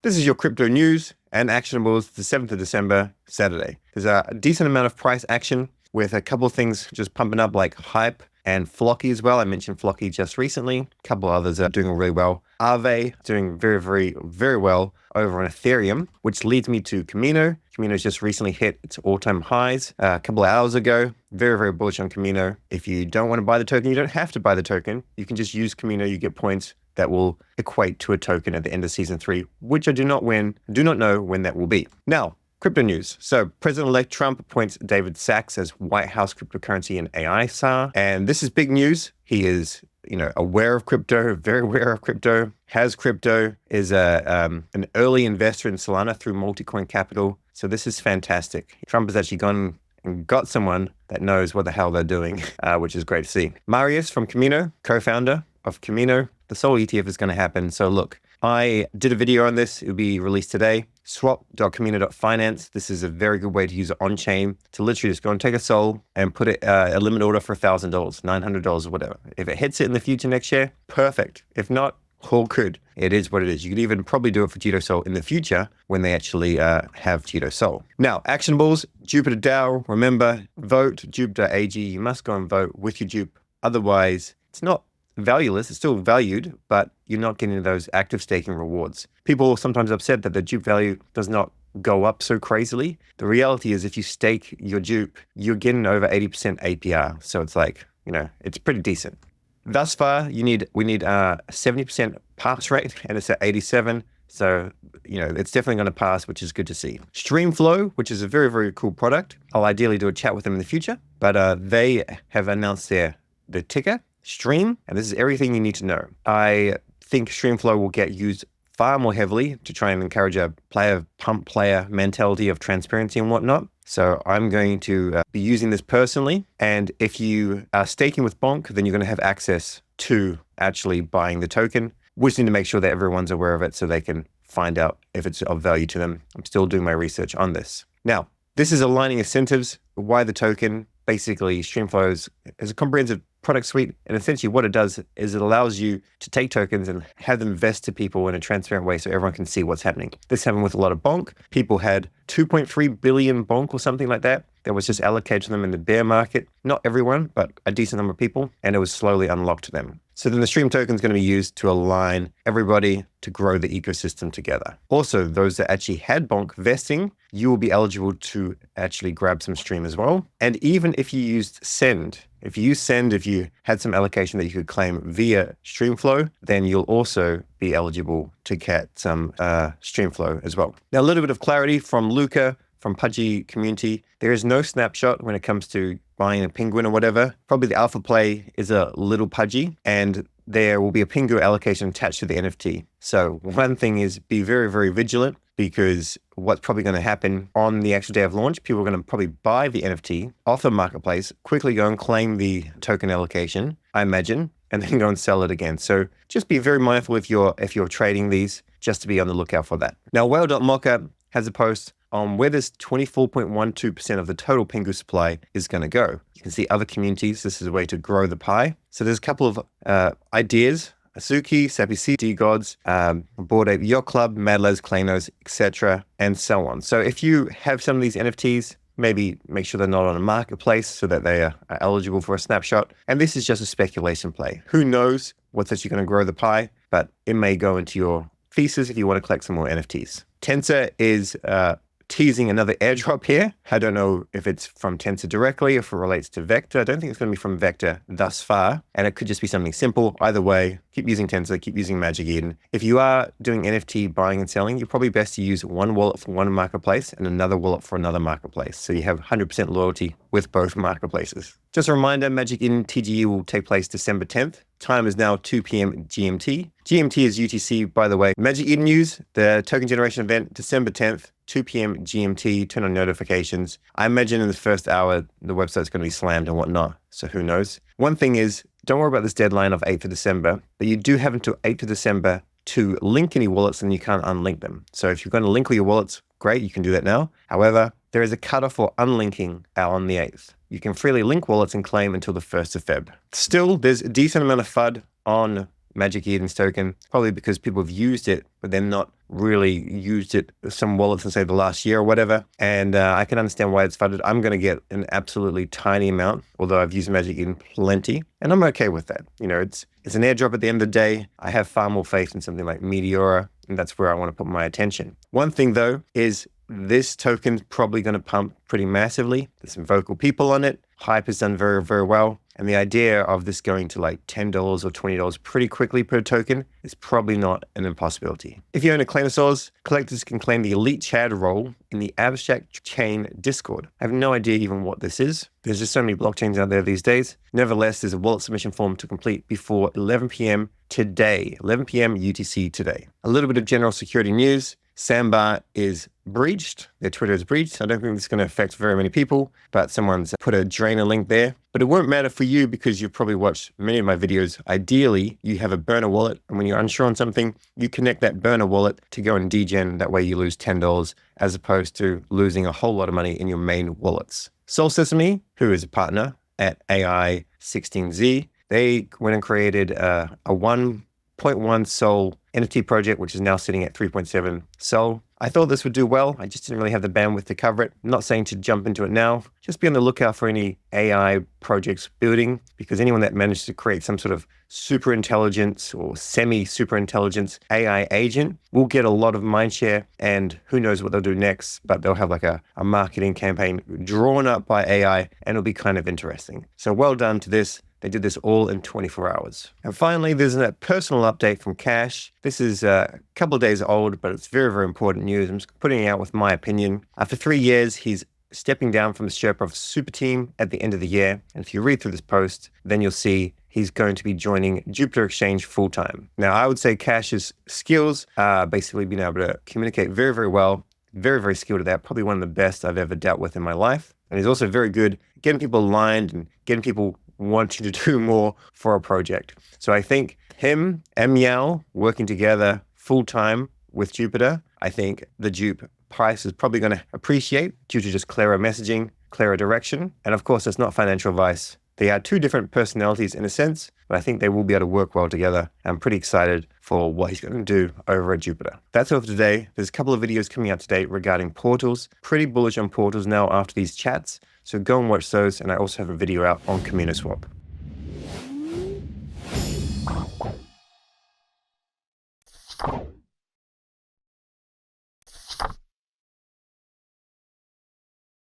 This is your crypto news and actionables, the 7th of December, Saturday. There's a decent amount of price action with a couple of things just pumping up like Hype and Flocky as well. I mentioned Flocky just recently. A couple others are doing really well. Aave doing very well over on Ethereum, which leads me to Camino. Camino's just recently hit its all-time highs a couple of hours ago. Very bullish on Camino. If you don't want to buy the token, you don't have to buy the token. You can just use Camino. You get points that will equate to a token at the end of season 3, which I do not know when that will be. Now, crypto news. So President-elect Trump appoints David Sachs as White House cryptocurrency and AI czar. And this is big news. He is, aware of crypto, very aware of crypto, has crypto, is an early investor in Solana through Multicoin Capital. So this is fantastic. Trump has actually gone and got someone that knows what the hell they're doing, which is great to see. Marius from Camino, co-founder of Camino. The Sol ETF is going to happen. So look, I did a video on this. It'll be released today. Swap.camino.finance. This is a very good way to use it on-chain to literally just go and take a Sol and put it a limit order for $1,000, $900 or whatever. If it hits it in the future next year, perfect. If not, all good. It is what it is. You could even probably do it for Jito Sol in the future when they actually have Jito Sol. Now, actionables, Jupiter DAO. Remember, vote Jupiter AG. You must go and vote with your Jupe. Otherwise, it's not valueless. It's still valued, but you're not getting those active staking rewards. People are sometimes upset that the Jupe value does not go up so crazily. The reality is if you stake your Jupe, you're getting over 80% APR. So it's like, it's pretty decent. Thus far, we need a 70% pass rate, and it's at 87. So, it's definitely going to pass, which is good to see. Streamflow, which is a very cool product. I'll ideally do a chat with them in the future, but they have announced the ticker, Stream, and this is everything you need to know. I think Streamflow will get used far more heavily to try and encourage a pump player mentality of transparency and whatnot. So I'm going to be using this personally. And if you are staking with Bonk, then you're going to have access to actually buying the token. We just need to make sure that everyone's aware of it so they can find out if it's of value to them. I'm still doing my research on this. Now, this is aligning incentives. Why the token? Basically, Streamflow is a comprehensive product suite. And essentially what it does is it allows you to take tokens and have them vest to people in a transparent way so everyone can see what's happening. This happened with a lot of Bonk. People had 2.3 billion Bonk or something like that was just allocated to them in the bear market. Not everyone, but a decent number of people. And it was slowly unlocked to them. So then the Stream token is going to be used to align everybody to grow the ecosystem together. Also, those that actually had Bonk vesting, you will be eligible to actually grab some Stream as well. And even if you used Send, if you had some allocation that you could claim via Streamflow, then you'll also be eligible to get some Streamflow as well. Now, a little bit of clarity from Luca from Pudgy community. There is no snapshot when it comes to buying a penguin or whatever. Probably the alpha play is a little pudgy, and there will be a Pingu allocation attached to the NFT. So one thing is be very vigilant, because what's probably going to happen on the actual day of launch, people are going to probably buy the NFT off the marketplace, quickly go and claim the token allocation, I imagine, and then go and sell it again. So just be very mindful if you're trading these, just to be on the lookout for that. Now, Whale.mocha has a post on where this 24.12% of the total Pingu supply is going to go. You can see other communities. This is a way to grow the pie. So there's a couple of ideas. Asuki, Sappy D-Gods, Bored Ape Yacht Club, Madlaz, Klanos, etc., and so on. So if you have some of these NFTs, maybe make sure they're not on a marketplace so that they are eligible for a snapshot. And this is just a speculation play. Who knows what's actually going to grow the pie, but it may go into your thesis if you want to collect some more NFTs. Tensor is teasing another airdrop here. I don't know if it's from Tensor directly or if it relates to Vector. I don't think it's going to be from Vector thus far. And it could just be something simple. Either way, keep using Tensor, keep using Magic Eden. If you are doing NFT buying and selling, you're probably best to use one wallet for one marketplace and another wallet for another marketplace. So you have 100% loyalty with both marketplaces. Just a reminder, Magic Eden TGE will take place December 10th. Time is now 2 p.m. GMT. GMT is UTC, by the way. Magic Eden news, the token generation event, December 10th, 2 p.m. GMT, turn on notifications. I imagine in the first hour, the website's going to be slammed and whatnot. So who knows? One thing is, don't worry about this deadline of 8th of December, but you do have until 8th of December to link any wallets, and you can't unlink them. So if you're going to link all your wallets, great, you can do that now. However, there is a cutoff for unlinking on the 8th. You can freely link wallets and claim until the 1st of Feb. Still, there's a decent amount of FUD on Magic Eden's token, probably because people have used it, but they're not really used it, some wallets in say the last year or whatever. And I can understand why it's funded. I'm going to get an absolutely tiny amount, although I've used Magic Eden plenty, and I'm okay with that. You know, it's an airdrop at the end of the day. I have far more faith in something like DYOR, and that's where I want to put my attention. One thing though is this token's probably going to pump pretty massively. There's some vocal people on it. Hype has done very, very well. And the idea of this going to like $10 or $20 pretty quickly per token is probably not an impossibility. If you own a Clanosaurus, collectors can claim the elite Chad role in the Abstract Chain Discord. I have no idea even what this is. There's just so many blockchains out there these days. Nevertheless, there's a wallet submission form to complete before 11 p.m. today, 11 p.m. UTC today. A little bit of general security news. Sandbar is breached. Their Twitter is breached. I don't think this is going to affect very many people, but someone's put a drainer link there. But it won't matter for you because you've probably watched many of my videos. Ideally, you have a burner wallet, and when you're unsure on something, you connect that burner wallet to go and degen. That way you lose $10 as opposed to losing a whole lot of money in your main wallets. Sol Sesame, who is a partner at AI16Z, they went and created a 1.1 Sol NFT project, which is now sitting at 3.7 Sol. I thought this would do well. I just didn't really have the bandwidth to cover it. I'm not saying to jump into it now. Just be on the lookout for any AI projects building, because anyone that managed to create some sort of super intelligence or semi-super intelligence AI agent will get a lot of mindshare, and who knows what they'll do next, but they'll have like a marketing campaign drawn up by AI, and it'll be kind of interesting. So well done to this. They did this all in 24 hours. And finally, there's a personal update from Kash. This is a couple of days old, but it's very, very important news. I'm just putting it out with my opinion. After 3 years, he's stepping down from the Sherpa of Super Team at the end of the year. And if you read through this post, then you'll see he's going to be joining Jupiter Exchange full-time. Now, I would say Kash's skills are basically being able to communicate very, very well. Very, very skilled at that. Probably one of the best I've ever dealt with in my life. And he's also very good at getting people aligned and getting people wanting to do more for a project. So I think him and Meow working together full-time with Jupiter, I think the Jupe price is probably going to appreciate due to just clearer messaging, clearer direction. And of course, that's not financial advice. They are two different personalities in a sense, but I think they will be able to work well together. I'm pretty excited for what he's going to do over at Jupiter. That's all for today. There's a couple of videos coming out today regarding portals. Pretty bullish on portals now after these chats. So go and watch those. And I also have a video out on CommuniSwap.